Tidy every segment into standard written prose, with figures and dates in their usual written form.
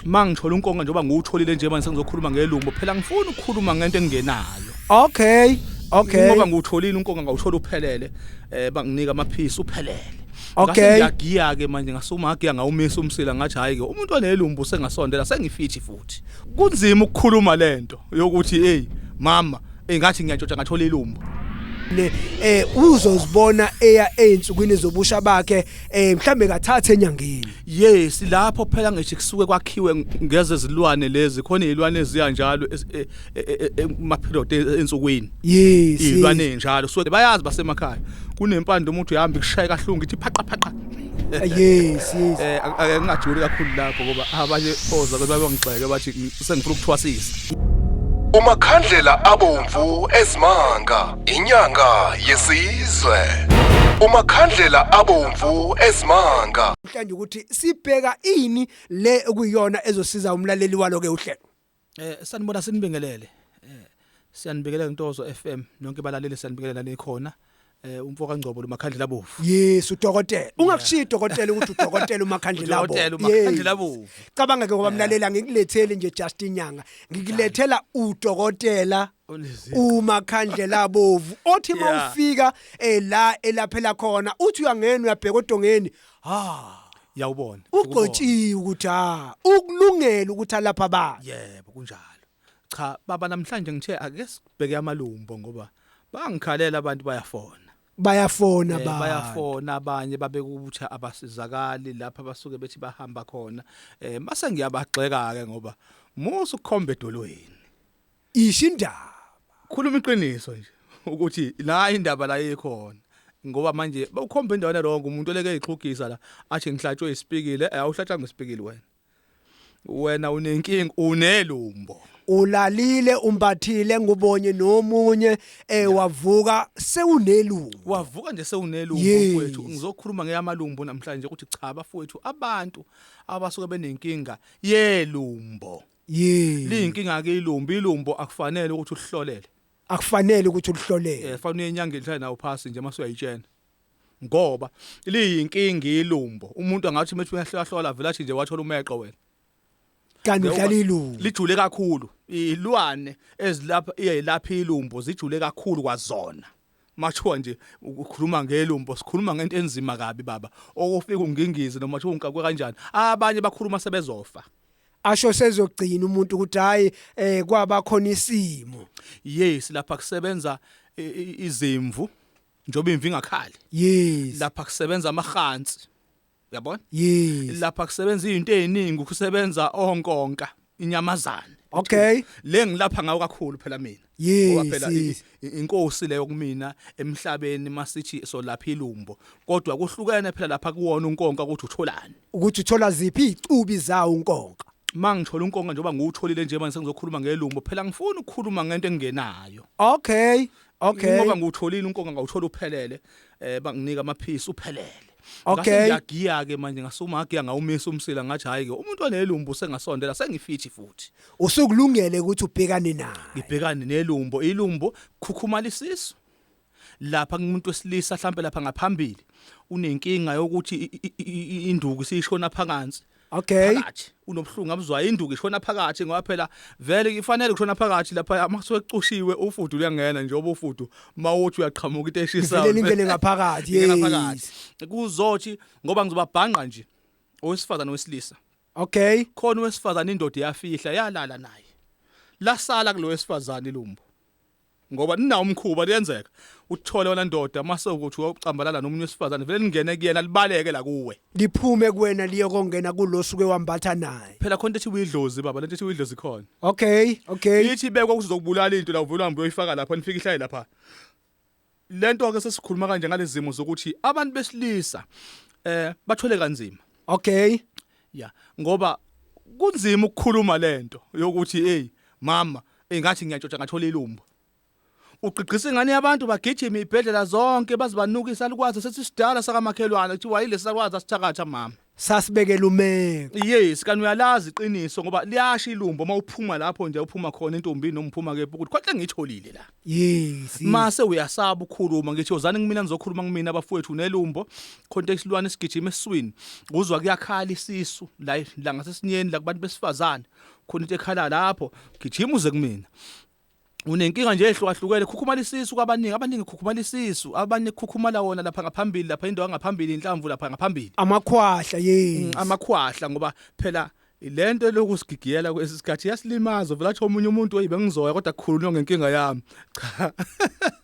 Mangithola unkonga njengoba ngiwutholile nje manje sengizokhuluma ngelumbo phela ngifuna ukukhuluma ngento engenayo. Okay. Ngoba ngiwutholile unkonga ngawuthola uphelele banginika amaphisi uphelele. Okay. Ngiyagiya ke manje ngasumagiya ngawumisa umsila ngathi hayi ke umuntu onelumbu sengasondela sengifithi futhi. Kunzima ukukhuluma lento yokuthi hey mama ngathi ngiyantshontsha ngathola ilumbu. Uzozibona eya einsukwini zobusha bakhe mhlambe kathathe enyangeni. Yes lapho phela ngithi kusuke kwakhiwe ngeze zilwane lezi khona izilwane eziya njalo emaphilod ensukwini. Yes. Izilwane njalo so bayazi basemakhaya kunempande umuntu uyahamba ikushaya kahlungu ithi phaqa. Yes. Ngingajuli kakhulu lapho ngoba abanye oza bayongixeke bathi sengifuna ukuthwasisa. uMakhandlela abomvu esimanga inyanga yesizwe uMakhandlela abomvu esimanga mhlanje ukuthi sibheka ini le okuyona ezosiza umlaleli walo ke uhlelo sanibona sinibingelele siyanibingelela Ntozo FM nonke balaleli siyanibingelela nikhona umfoka Ngcobo uMakhandlela abomvu yes udokotela ungakushiya udokotela ukuthi udokotela uMakhandlela abomvu uMakhandlela abomvu cabanga ke ngoba mlalela ngikulethele nje just inyanga ngikulethela udokotela uMakhandlela abomvu othi mawufika la elaphela khona uthi uyangena uyabheka odongeni yawubona ugotshiwe ukuthi ukulungela ukuthi alapha ba yebo kunjalo cha baba namhlanje ngithe ake sibheke amalumbo ngoba bangikhalela abantu bayafona abanye babekuthi abasizakali lapha basuke bethi bahamba khona mase ngiyabagxeka ke ngoba musu ukukhomba edolweni ishindaba khuluma iqiniso nje ukuthi la indaba la ikhona ngoba manje bawukhomba indawana ronke umuntu oleke ixhugisa la athi ngihlatshwe isipikile awuhlatshwa ngesipikile wena unenkingi unelumbo ulalile umbathile ngubonye nomunye wavuka sewunelumbu wavuka nje sewunelumbu mfowethu ngizokhuluma ngeyamalumbu namhlanje ukuthi cha bafowethu abantu abasuke benenkinga yelumbo liyinkinga ke ilumbo akufanele ukuthi uhlolele fanele enyangeni hlala nawo phasi nje mase uyayitshena ngoba liyinkinga ilumbo umuntu angathi methi uyahlola vela athi nje wathola umeqo wena kanti udlala ilumbu lijule kakhulu ilwane ezilapha iyilapha ilumbu zijule kakhulu kwazona mathiwa nje ukukhuluma ngelumbu sikhuluma ngento enzima kabi baba okufika ungingize noma mathiwa unkakwe kanjani abanye bakhuluma sebezofa asho sezogcina umuntu ukuthi hayi kwabakhona isimo yes lapha kusebenza izimvu njoba imvi ngakhali yes lapha kusebenza amahansi yabona yes lapha kusebenza izinto eziningi kusebenza onkonka inyamazana okay le ngilapha ngawo kakhulu phela mina ngoba phela inkosi leyo kumina emhlabeni masithi so lapha ilumbo kodwa kuhlukene phela lapha kuwona unkonka ukuthi utholani ukuthi uthola ziphi izicubi zawo unkonka mangithola unkonga njengoba ngiwutholile nje manje sengizokhuluma ngelumbo phela ngifuna ukukhuluma ngento engenayo okay ngoba ngiwutholile unkonga ngawuthola uphelele banginika amaphisi uphelele okay ngiyagiya ke manje ngasumagiya ngawumisa umsila ngathi hayi ke umuntu onelumbu sengasondela sengifithi futhi usukulungele ukuthi ubhekane naye ngibhekane nelumbo ilumbo khukhumala isisu lapha umuntu wesilisa mhlambe lapha ngaphambili unenkinga yokuthi induku sishona phansi okay phakathi unobhlungu abuzwayo induku ishona phakathi ngoba phela vele kufanele kushona phakathi lapha mase ecushiwe ufudu uyangena njengoba ufudu mawuthi uyaqhamuka into eshisa vele ingene ngaphakathi kuzothi ngoba ngizobabhanqa nje owesifazana nowesilisa okay khona owesifazana indoda yafihla yalala naye lasala kulo wesifazana ilumbu ngoba ninawo umkhuba liyenzeka uthole wona ndoda mase ukuthi ucambalala nomunye wesifazane vele lingene kuyena libaleke la kuwe liphume kuwena liye kongena kulosuke wambatha naye phela khona ethi uyidlozi baba lento ethi uyidlozi khona okay ithi bekwa ukuzokubulala into la uvela uhambe uyoyifaka lapha nifika ihlaye lapha lento ke sesikhuluma kanje ngalezimo zokuthi abantu besilisa bathole kanzima okay ngoba kunzima ukukhuluma lento yokuthi hey mama ngathi ngiyantshontsha ngathola ilumbu uqiqisa ingane yabantu bagijima ibhedlela zonke bazibanukisa likwazi sethi sidala sakamakhelwane kuthi wayile sakwazi asithakatha mama sasibekela umeko. Yes, kanti uyalazi iqiniso ngoba liyasha ilumbo mawuphuma lapho nje uphuma khona entombini nomuphuma ke ukuthi konke ngitholile la. Yes. Mase uyasaba ukukhuluma ngithi ozani kumina nizokhuluma kumina abafowethu nelumbo context lwane sigijima esiswini uzwa kuyakhala isisu la ngasesinyeni la kubantu besifazane khona into ekhala lapho gijima uze kumina. Unenkinga nje ehlukahlukene khukhumala isisu kwabaningi khukhumala isisu abanye khukhumala wona lapha ngaphambili lapha indawo ngaphambili inhlamvu lapha ngaphambili Amakhwahla yes. Amakhwahla ngoba phela lento lokusigigiyela kwesisikhathi yasilimaza vela athi omunye umuntu oyibe ngizoya kodwa kukhulunywa ngenkinga yami cha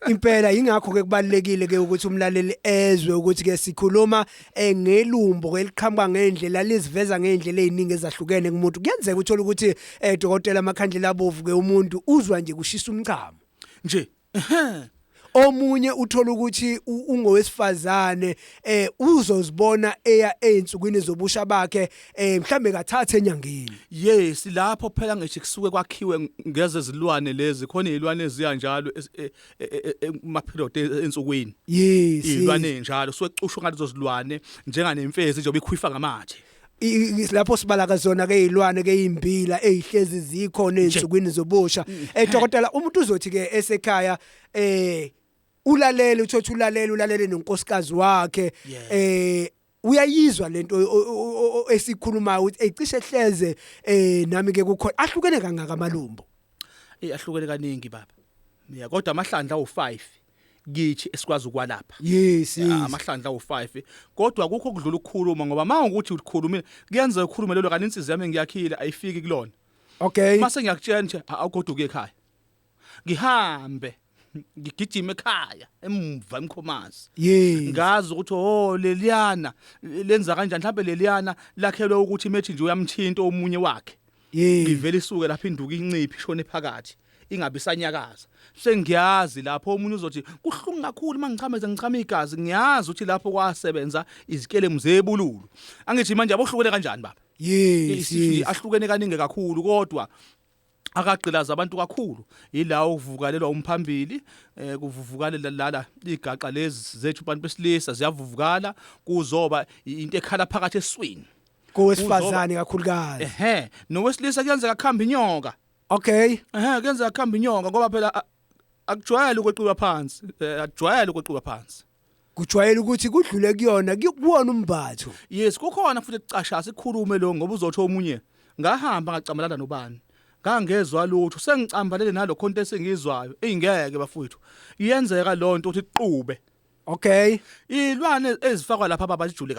Impela ingakho ke kubalekile ke ukuthi umlaleli ezwe ukuthi ke sikhuluma ngelumbo eliqhamuka ngendlela liziveza ngendlela eziningi ezahlukene kumuntu kuyenzeka uthola ukuthi dokotela amakhandlela abovu ke umuntu uzwa nje kushisa umchamo nje omunye uthola ukuthi ungowesifazane uzozibona eya einsukwini zobusha bakhe mhlambe kathathe enyangeni yes lapho phela ngithi kusuke kwakhiwe ngeze zilwane lezi khona izilwane eziya njalo emaphilod ensukwini yes izilwane njalo suke cushwa ngalezo zilwane njenganemfezi nje obikhwifa ngamathe lapho sibala zona ke izilwane ke izimbila ezihlezi zikhona einsukwini zobusha dokotela umuntu uzothi ke esekhaya ulalele uthothi ulalele nonkosikazi wakhe uyayizwa lento esikhuluma ukuthi ecishe hleze nami ke kukhona ahlukene kangaka amalumbo ahlukene kaningi baba yeah kodwa amahlandla awu5 kithi esikwazi ukwalapha yes amahlandla awu5 kodwa kukho kudlula ukukhuluma ngoba mawukuthi ukhulumile kuyenza ukukhuluma lelo kanti insizwe yami ngiyakhile ayifiki kulona okay mase ngiyakutshela nje awugoduke ekhaya ngihambe ngigijima ekhaya emva emkhomazi ngazi ukuthi leliyana lenza kanjani mhlawumbe leliyana lakhelwe ukuthi methi nje uyamthinta omunye wakhe ngivela isuke lapha induku inciphi ishone phakathi ingabe isanyakaza sengiyazi lapho omunye uzothi kuhlungu kakhulu mangichama igazi ngiyazi ukuthi lapho kwasebenza izikele zebululu angithi manje abohlukene kanjani baba yes ahlukene kaningi kakhulu kodwa akagqilaza abantu kakhulu ilawo ukuvukalelwa umphambili kuvuvukalela lala igaqa lezi zethu abantu besilisa ziyavuvukala kuzoba into ekhala phakathi eswini kowesifazane kakhulukazi nowesilisa kuyenzeka kuhamba inyoka okay kuyenzeka kuhamba inyoka ngoba phela akujwayele ukweqiwa phansi akujwayele ukweqiwa phansi kujwayele ukuthi kudlule kuyona kuwona umbatho yes kukhona futhi ecashasa ikhulume lo ngoba uzothi omunye ngahamba ngacamalana nobani ngangezwe lutho sengicambalele nalo khonto esengizwayo ingeke bafowethu iyenzeka lonto ukuthi iqhube okay izilwane ezifakwa lapha baba zijule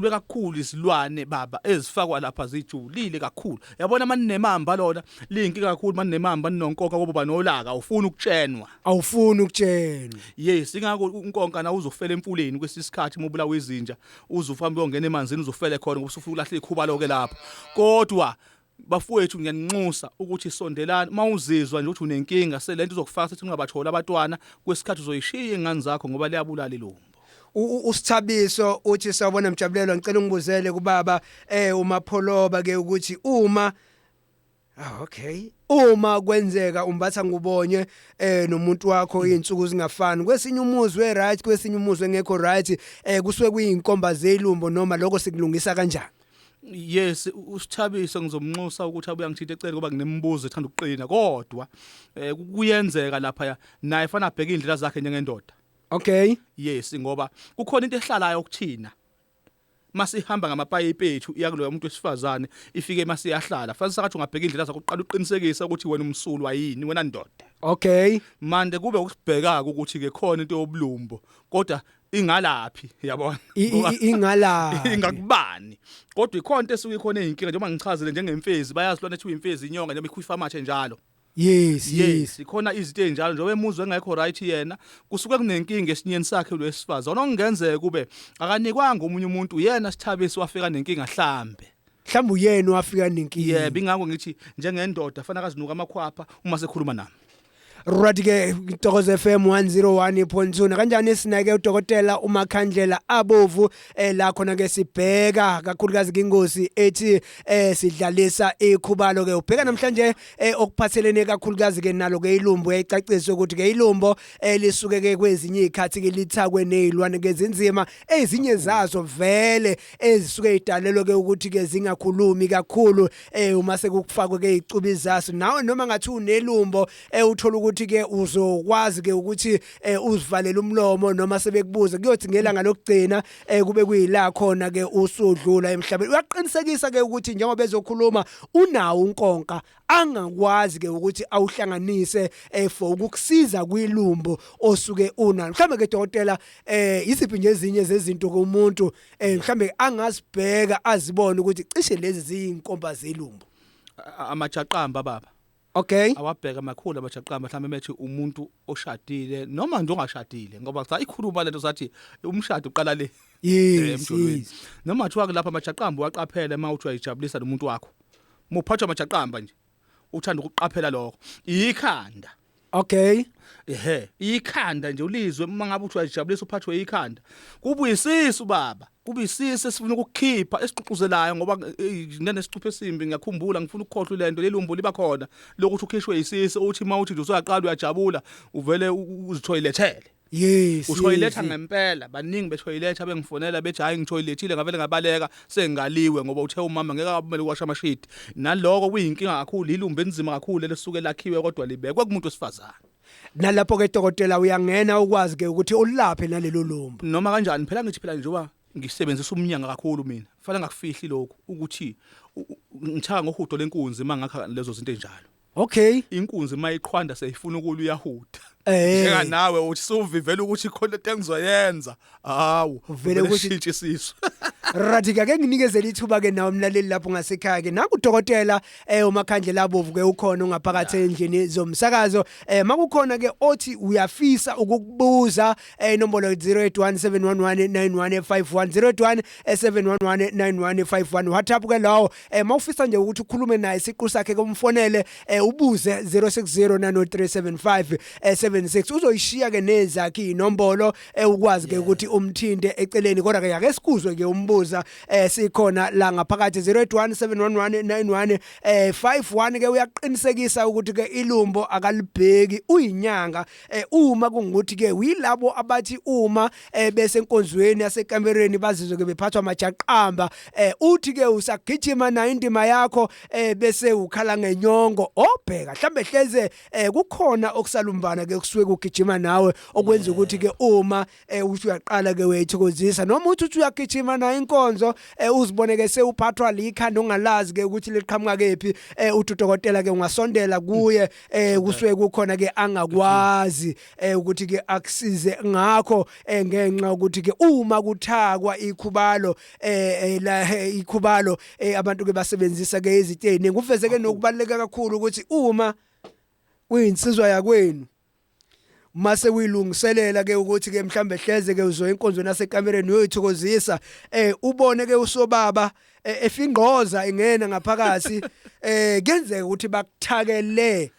kakhulu izilwane baba ezifakwa lapha zijulile kakhulu yabona maninemamba lona linkinga kakhulu maninemamba ninonkonka ngoba banolaka awufuni ukutshenwa yes ingakho unkonka na uzofela emfuleni kwesisikhathi mobula wezinja uzufamba uyongena emanzini uzofela khona ngoba usufuna ulahla ikhuba lokho lapha kodwa bafowethu ngiyaninxusa ukuthi sondelana mawuzizwa nje ukuthi unenkinga selento uzokufaka sethi ungabathola abatwana kwesikhathi uzoyishiya ingane zakho ngoba liyabulala ilumbo usithabiso uthi sawubona Mjabulelo ngicela ungibuzele kubaba uMapholoba ke ukuthi uma okay uma kwenzeka umbatha ngubonye nomuntu wakho izinsuku zingafani kwesinye umuzi we right kwesinye umuzi engekho right kusuke kuyinkomba zelumbo noma lokho sikulungisa kanjani yes usithabiso ngizomnxusa ukuthi abuya ngithinta ecele ngoba nginembuzo ethanda ukuqina kodwa kuyenzeka lapha naye fana abheke indlela zakhe njengendoda okay yes ngoba kukhona into ehlalayo ukuthina masihamba ngamapayipi ethu iyakuloya umuntu wesifazane ifike masiyahlala fanele sakathi ungabheka indlela zakho uqala uqinisekisa ukuthi wena umsulwa yini wena ndoda okay manje kube ukusibheka ukuthi ke khona into yobulumbo kodwa ingalaphi yabona ingalaphi ingakubani kodwa ikhona into esuke ikhona ezinkinga njengoba ngichazele njengemfezi bayazi lona ethi uyimfezi inyonga noma ikhwifa amathe njalo yes ikhona izinto ezinjalo njengoba emuzwe engekho right yena kusuke kunenkinga esinyeni sakhe lwesifazana okungenzeka kube akanikwanga omunye umuntu yena Sithabiso wafika nenkinga mhlambe uyena wafika nenkinga yebo ingakho ngithi njengendoda fanele akazinuka amakhwapha uma sekhuluma nami Radike Thokoza FM 101.2 kanjani sinake udokotela uMakhandlela abovu la khona ke sibheka kakhulukazi ingozi ethi sidlalisa ikhubalo ke ubheka namhlanje okuphathelene kakhulukazi ke nalo ke ilumbo yayicacisa ukuthi ke ilumbo lisuke ke kwezinye izikhathi ke lithakwe nezilwane ke zinzima ezinye zazo vele ezisuke idalelwe ke ukuthi ke zingakhulumi kakhulu uma sekufakwe ke icubi zaso nawe noma ngathi unelumbo uthola ukuthi ke uzokwazi ke ukuthi uzivalele umlomo noma sebekubuza kuyothi ngelanga lokugcina kube kuyila khona ke usudlula emhlabeni uyaqinisekisa ke ukuthi njengoba bezokhuluma unawo unkonka angakwazi ke ukuthi awuhlanganise for ukukusiza kwilumbo osuke unalo mhlambe ke dokotela iziphi nje ezinye zezinto kumuntu mhlambe angazibheka azibone ukuthi cishe lezi ziyinkomba zelumbo amajaqamba baba. Okay. Awabheka amakhulu amajaqamba mhlawumbe methi umuntu oshadile noma nje ongashadile ngoba cha ikhuluma lento sathi umshado uqala le yes. Noma thiwa lapha amajaqamba waqaphela mawuthi uyajabulisa nomuntu wakho. Muphathwa amajaqamba nje. Uthanda ukuqaphela lokho. Ikhanda. Okay. Ikhanda nje ulizwe uma ngabe uthi uyajabulisa uphathwe ikhanda. Kubuyisisu baba. Kubisise sifuna ukukhipha esiququzelayo ngoba nesicuphe esimbi ngiyakhumbula ngifuna ukukhohlwa lento lelumbo liba khona lokuthi ukhishwe isisi uthi mawuthi nje usaqala uyajabula uvele uzithoyilethele. Yes. Uthoyiletha ngempela baningi bethoyiletha bengifonela bethi hayi ngithoyilethile ngavele ngabaleka sengaliwe ngoba uthe umama ngeke akumele uwasha amashidi naloko kuyinkinga kakhulu ilumbe enzima kakhulu lesuke lakhiwe kodwa libekwe kumuntu wesifazana. Nalapho ke dokotela uyangena ukwazi ke ukuthi ulaphe nalelo lumbo noma kanjani phela ngithi phela njengoba ngisebenzisa umnyanga kakhulu mina fanele ngakufihli lokho ukuthi ngithaka ngohudo lenkunzi mangakha lezo zinto enjalo. Okay. Inkunzi mayiqhwanda seyifuna ukulu uyahuda. Njeka nawe uthi suvivela ukuthi khona into engizoyenza. Hawu, uvele ukuthi isisu. Radika ke nginikezela ithuba ke nawo umlaleli lapho ngasekhaya ke naku udokotela uMakhandlela abovu ke ukhona ungaphakathi endlini zomsakazo makukhona ke othi uyafisa ukukubuza inombolo 0817119151 0817119151 WhatsApp ke lawo mawufisa nje ukuthi ukhulume naye isiqu sakhe kumfonele ubuze 0609037576 uzoyishiya ke nezakhe inombolo ukwazi ke ukuthi umthinde eceleni kodwa ke ake sikuzwe ke umbuza sikhona la ngaphakathi 0817119151 ke uyaqinisekisa ukuthi ke ilumbo akalibheki uyinyanga uma kungukuthi ke uyilabo abathi uma bese enkonzweni yasekamereni bazizwe ke bephathwa amajaqamba uthi ke usagijima na indima yakho bese ukhala ngenyongo obheka mhlambe hleze kukhona okusalumbana ke kusuke kugijima nawe okwenza ukuthi ke uma uthi uyaqala ke wethokozisa noma uthi uyagijima na inkonzo uziboneke sewuphathwa likhanda ongalazi ke ukuthi liqhamuka kephi uthi udokotela ke ungasondela kuye kusuke kukhona ke angakwazi ukuthi ke akusize ngakho ngenxa ukuthi ke uma kuthakwa ikhubalo la ikhubalo abantu ke basebenzisa ke iziteni ngufezeke nokubaleka kakhulu ukuthi uma uyinsizwa yakwenu mase uyilungiselela ke ukuthi ke mhlambe hleze ke uzo inkonzo nasekamereni uyoyithokozisa ubone ke usobaba efingqoza ingena ngaphakathi kenzeka ukuthi bakuthakele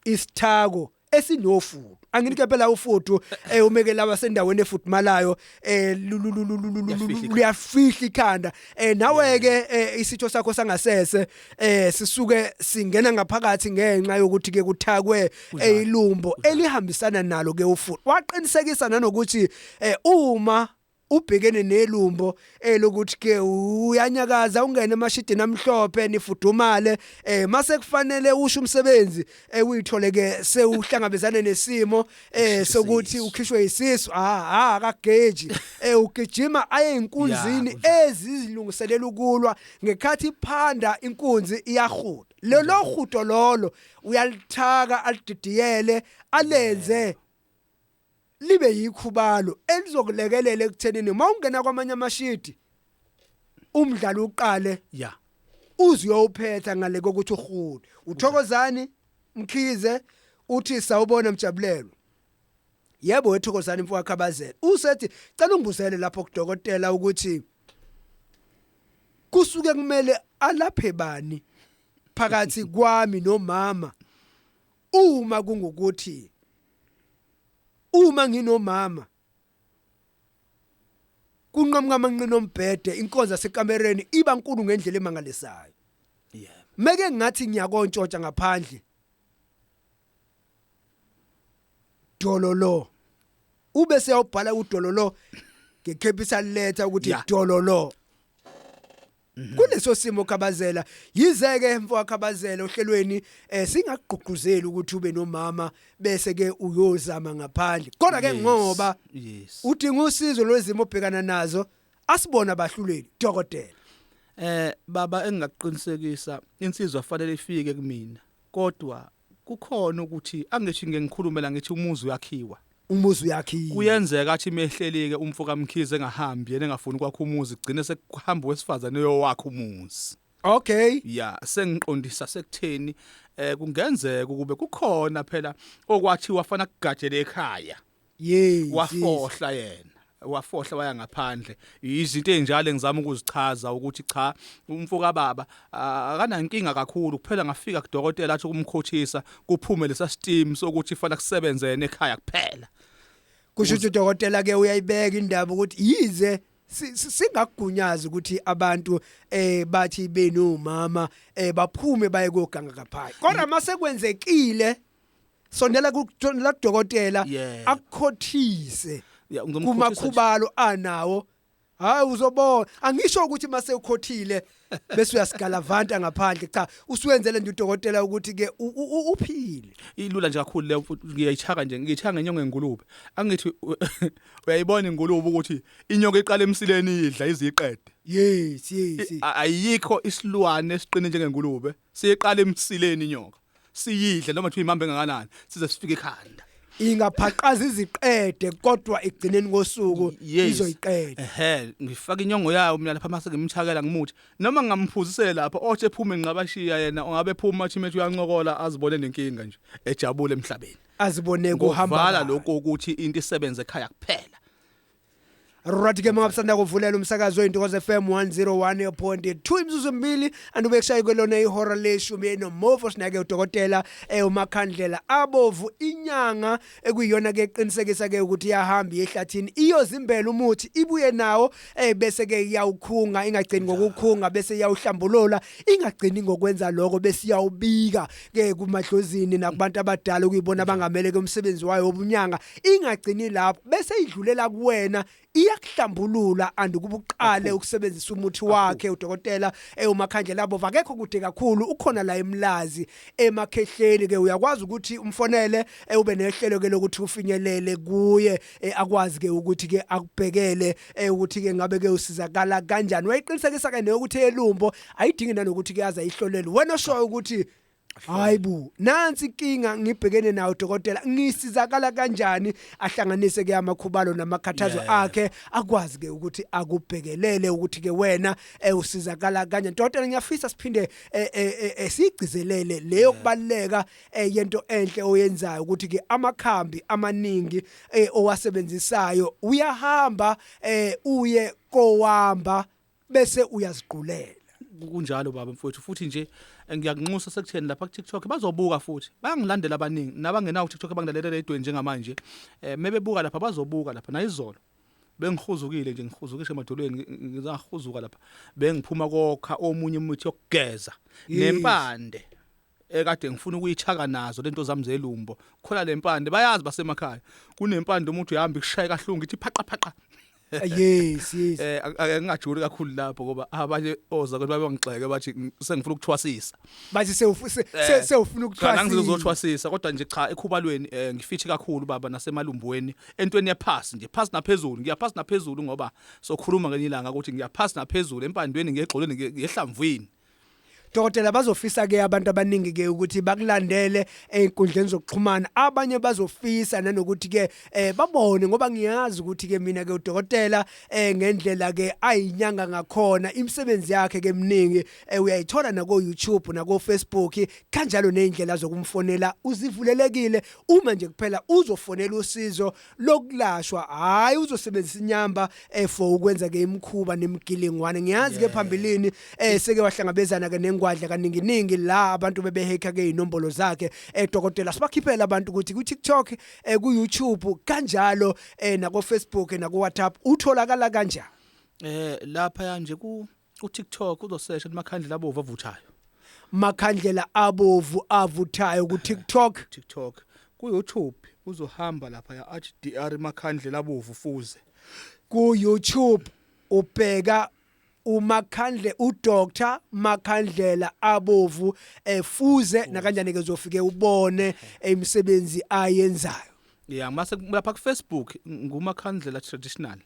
isithako esinofudu anginike phela ufudu umeke laba sendaweni efudumalayo luyafihla ikhanda nawe ke isitho sakho sangasese sisuke singena ngaphakathi ngenxa yokuthi ke kuthakwe ilumbo elihambisana nalo ke ufudu waqinisekisa nanokuthi uma ubhekene nelumbo lokuthi ke uyanyakaza ungene emashidini amhlophe nifudumale mase kufanele usho umsebenzi uyithole ke sewuhlangabezana nesimo sokuthi ukhishwe isisu akageji ugijima aye inkunzini ezizilungiselela ukulwa ngekhathi iphanda inkunzi iyahuda lelo hudo lolo uyalithaka alididiyele alenze libe yikhubalo elizokulekelela ekuthenini mawungena kwamanye amashidi umdlalo uqale uziyophetha ngale kokuthi uhude uthokozani Mkhize uthi sawubona Mjabulelo yebo wethokozani mfowethu Khabazela usethi cela ungibuzele lapho kudokotela ukuthi kusuke kumele alaphe bani phakathi kwami nomama uma kungukuthi uma nginomama kunqamqa amanqino ombhede inkonzo yasekamereni iba nkulu ngendlela emangalisayo meke ngathi ngiyakontshontsha ngaphandle dololo ube seyawubhala udololo ngecapital letter ukuthi dololo kuleso simo Khabazela yizeke mfowethu Khabazela ohlelweni singaqhuquzeli ukuthi ube nomama bese ke uyozama ngaphandle kodwa ke ngoba udinga usizo lwezimo obhekana nazo asibona abahluleli dokotela baba engaqinisekisa insizwa fanele ifike kumina kodwa kukhona ukuthi angithi ngikhulumela ngithi umuzi uyakhiwa kuyenzeka athi mehlelike umfo kaMkhize engahambi yena engafuni kwakho umuzi gcine sekuhamba wesifazane yowakho umuzi okay sengiqondisa sekutheni kungenzeka kube kukhona phela okwathiwa afana kugajele ekhaya wafohla yena wafohla waya ngaphandle izinto ezinjalo engizama ukuzichaza ukuthi cha umfo kaBaba akanankinga kakhulu kuphela ngafika kudokotela athi ukumkhothisa kuphume lesa steam sokuthi fanele kusebenzene ekhaya kuphela kusho ukuthi udokotela ke uyayibeka indaba ukuthi yize singagunyaza ukuthi abantu bathi benomama baphume baye koganga kaphaya kodwa mase kwenzekile sondela kudokotela akukhothise kumakhubalo anawo hayi uzobona angisho ukuthi mase ukhothile bese uyasigalavanta ngaphandle cha uswenzele nje udokotela ukuthi ke uphile ilula nje kakhulu le ngiyayichaka nje ngiyichaka ngenyongo engulube angithi uyayibona ingulube ukuthi inyongo iqala emsileni idla iziqede yes ayikho isilwane esiqine njengengulube siyeqala emsileni inyongo siyidle noma kuthiwa imambe engakanani size sifike ekhanda ingaphaqaza iziqede kodwa egcineni kosuku izoyiqeda ngifaka inyongo yayo mina lapha mase ngimchakela ngimuthi noma ngamphuzisela lapha othi ephuma enqabashiya yena ongabe ephuma athi methi uyancokola azibone nenkinga nje ejabule emhlabeni azibone kuhamba vala lokho ukuthi into isebenze ekhaya kuphela Right ke mangabusanda kuvulela umsakazo weNtokozo FM 101.2 imzuzu mbili andubekushaya kwelona ihora leshumi noMofo sinake udokotela uMakhandlela abovu inyanga ekuyiyona ke eqinisekisa ke ukuthi iyahamba ehlathini iyozimbela umuthi ibuye nawo bese ke iyawukhunga ingagcini ngokukhunga bese iyawuhlambulula ingagcini ngokwenza lokho bese iyawubika ke kumadlozini nakubantu abadala ukuyibona abangamele ke umsebenzi wayo obunyanga ingagcini lapho bese idlulela kuwena iyakuhlambulula andikubuqale ukusebenzisa umuthi wakhe udokotela uMakhandlela abovu akekho kude kakhulu ukhona la eMlazi emakhehleni ke uyakwazi ukuthi umfonele ube nehlelo ke lokuthi ufinyelele kuye akwazi ke ukuthi ke akubhekele ukuthi ke ngabe ke usizakala kanjani wayiqinisekisa ke ukuthi elumbo ayidingi nanokuthi ke aza ihlolele wena osho ukuthi hayibu nansi inkinga ngibhekene nawo udokotela ngisizakala kanjani ahlanganise ke amakhubalo namakhathazo akhe akwazi ke ukuthi akubhekelele ukuthi ke wena usizakala kanjani dokotela ngiyafisa siphinde sigcizelele leyo kubaleka yento enhle oyenzayo ukuthi ke amakhambi amaningi owasebenzisayo uyahamba uye kowamba bese uyaziqulela kunjalo baba mfowethu futhi nje ngiyakunxusa sekutheni lapha ku TikTok bazobuka futhi bayangilandela abaningi nabangenawo TikTok abangilalela edweni njengamanje mebebuka lapha bazobuka lapha nayizolo bengihuzukile nje ngihuzukishe emadolweni ngizahuzuka lapha bengiphuma kokha omunye umuthi yokugeza nempande ekade ngifuna ukuyichaka nazo lento zami zelumbo khona lempande bayazi basemakhaya kunempande umuntu uhamba ikushaya kahlungu ithi phaqa phaqa yes ngingajuri kakhulu lapho ngoba abanye ozakwethu babengixeke bathi sengifuna ukuthwasisa bathi sewufuna ukuthwasisa ngizothwasisa kodwa nje cha ekhubalweni ngifithi kakhulu baba nasemalumbweni entweni yephasi nje phasi naphezulu ngiyaphasi naphezulu ngoba sokhuluma ngenye ilanga ukuthi ngiyaphasi naphezulu empandweni ngegxolweni ngehlamvini dokotela bazofisa ke abantu abaningi ke ukuthi bakulandele einkundleni zokuxhumana abanye bazofisa nanokuthi ke babone ngoba ngiyazi ukuthi ke mina ke udokotela ngendlela ke ayinyanga ngakhona imisebenzi yakhe ke eminingi uyayithola na ko YouTube na ko Facebook kanjalo neindlela zokumfonela uzivulelekile uma nje kuphela uzofonela usizo lokulashwa hayi uzosebenzisa inyamba for ukwenza ke imkhuba nemgilingwane ngiyazi ke phambilini seke wahlangabezana ke kwadla kaningi la abantu bebehacka ke inombolo zakhe dokotela sibakhiphela abantu ukuthi ku TikTok ku YouTube kanjalo na ku Facebook na ku WhatsApp utholakala kanjani lapha nje ku TikTok uzosearch Makhandlela Abovu avuthayo Makhandlela Abovu avuthayo ku TikTok ku YouTube uzohamba lapha ya HDR Makhandlela Abovu fuze ku YouTube ubheka uMakhandle uDr Makhandlela Abovu fuze na kanjani ke uzofike ubone imisebenzi ayenzayo mase lapha ku Facebook nguMakhandlela Traditional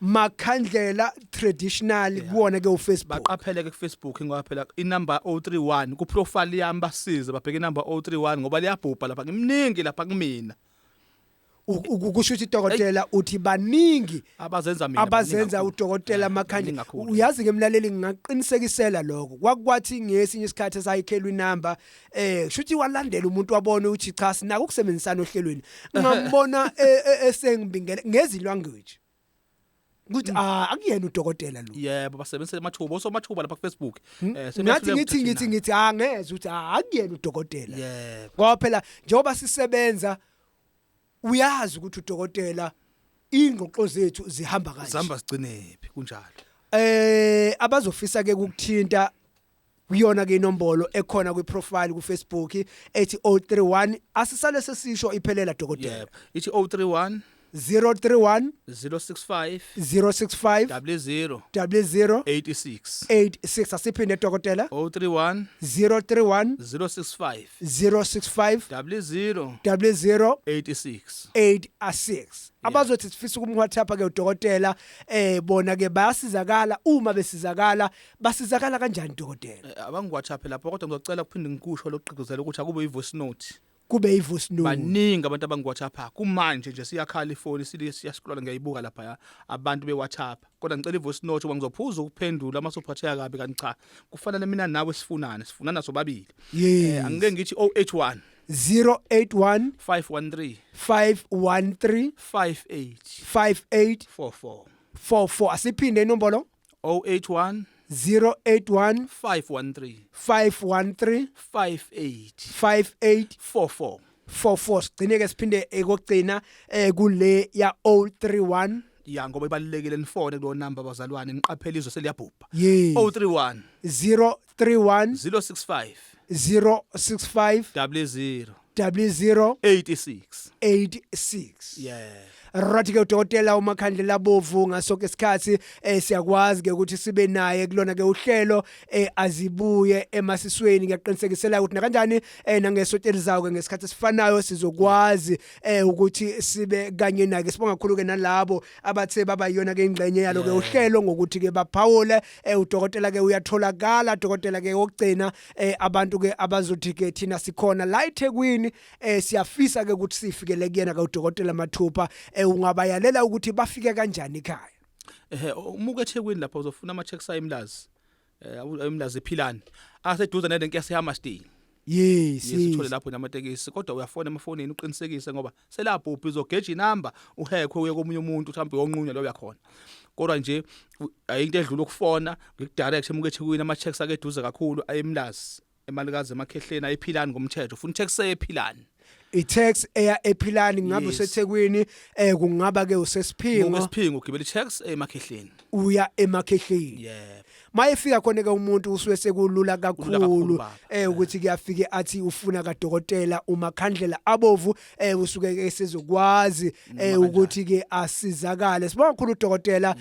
Makhandlela Traditional kuona ke uFacebook baqaphele ke kuFacebook ngoba phela inumber 031 ku profile yami basize babheke inumber 031 ngoba liyabhubha lapha ngimningi lapha kumina ukusho ukuthi dokotela uthi baningi abazenza udokotela Makhandlela uyazi ke emlaleli ngingaqinisekisela lokho kwakwathi ngesinye isikhathi esayikhelwa inamba shuthi walandela umuntu wabona ukuthi cha sinaka ukusebenzisana ohlelweni ngambona esengibingela ngezilwanguage ukuthi akuyena udokotela lo yebo basebenzisa amathuba osomathuba lapha ku Facebook ngithi angeze ukuthi akuyena udokotela yebo ngoba phela njengoba sisebenza uyazi ukuthi udokotela ingqoqo zethu zihamba kanje zihamba sicinephi kunjalo abazofisa ke ukuthinta kuyona ke inombolo ekhona kwi profile ku Facebook ethi 031 asisale sesisho iphelela dokotela yebo ithi 031 031 065 00 86 asiphinde dokotela 031 065 00 86 abazothi sifisa ukumWhatsApp ke udokotela bona ke bayasizakala uma besizakala basizakala kanjani dokotela abangiWhatsApp lapho kodwa ngizocela kuphinde ngikusho lokuqhiguzela ukuthi akube ivoice note kube ivoice note baningi abantu abangiWhatsApp kumanje nje siyakhala ifoni siyascrolla ngiyayibuka lapha abantu beWhatsApp kodwa ngicela ivoice note ngoba ngizophuza ukuphendula masophatheka kabi kanti cha kufanele mina nawe sifunana sobabili angeke ngithi 081 081 513 513 5844 asiphinde inombolo 081 081 513 5844 sigcine ke siphinde ekugcina kule ya 031 ngoba ibalekile nifone kulo number bazalwane niqaphela izwe seliyabhubha 031 065 00 86 Rathi ke udokotela uMakhandlela Abovu ngasonke isikhathi siyakwazi ke ukuthi sibe naye kulona ke uhlelo azibuye emasisweni ngiyaqinisekisela ukuthi na kanjani nangesoteli zawo ke ngesikhathi sifanayo sizokwazi ukuthi sibe kanye naye sibonga kakhulu ke nalabo abathe baba yona ke ingxenye yalo ke uhlelo ngokuthi ke baphawule udokotela ke uyatholakala dokotela ke okugcina abantu ke abazothi ke thina sikhona la eThekwini siyafisa ke ukuthi sifikele kuyena ke udokotela Mathupha ungabayalela ukuthi bafike kanjani ekhaya umuke eThekwini lapha uzofuna ama checks ayimlazi ayimlazi ephilani aseduze nelenke yaseHammerstein sithole lapho namatekisi kodwa uyafona emafonini uqinisekise ngoba selapho izogeja inamba uhekwe uye komunye umuntu mhlawumbe yonqunywa lo yakhona kodwa nje ayinto edlula ukufona ngikudirect emuke eThekwini ama checks akeduze kakhulu ayimlazi emalikazi emakhehleni ayiphilani ngomthetho ufuna checks ephilani i-tax eya ephilani ngabe useThekwini kungaba ke usesiphingo ugibela i-tax emakhehleni uya emakhehleni mayefika khona ke umuntu usuke sekulula kakhulu ukuthi kuyafike athi ufuna kaDokotela uMakhandlela Abovu usuke ke sizokwazi ukuthi ke asizakale sibonga kakhulu uDokotela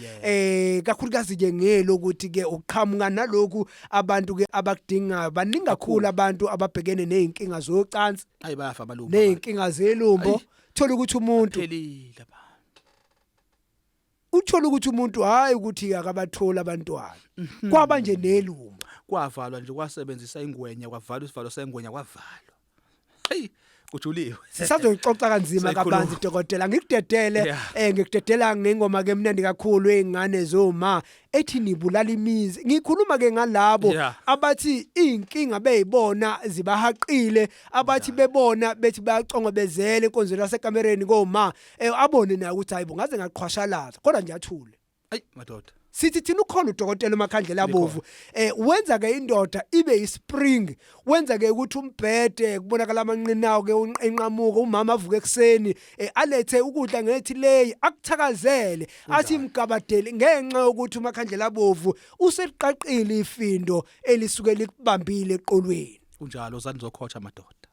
kakhulukazi ke ngelo ukuthi ke uqhamuka nalokhu abantu ke abakudingayo baningi kakhulu abantu ababhekene nezinkinga zocansi ayibafa abalumba nezinkinga zelumbo thola ukuthi umuntu phelile lapha uthola ukuthi umuntu hayi ukuthi akabathola abantwana kwaba nje nelumba kwavalwa nje kwasebenzisa ingwenya kwavalwa isivalo sengwenya kwavalwa hey kujuliwe sisazoxoxa kanzima kabanzi Dokotela ngikudedele ngikudedela ngengoma ke emnandi kakhulu ezingane zoma ethi nibulala imizi ngikhuluma ke ngalabo abathi inkinga beyibona zibahaqile abathi bebona bethi bayacongobezela inkonzo lasekamereni koma abone naye ukuthi hayibo ngaze ngaqhwashalaza kodwa nje athule ayi madoda sithi thina ukhona udokotela uMakhandlela abovu wenza ke indoda ibe yispring wenza ke ukuthi umbhede kubonakala amanqinawo ke enqamuka umama avuke ekseni alethe ukudla ngethi leyi akuthakazele athi imgabadeli ngenxa yokuthi uMakhandlela abovu useliqaqile ifindo elisuke likubambile eqolweni kunjalo zanizokhotha madoda.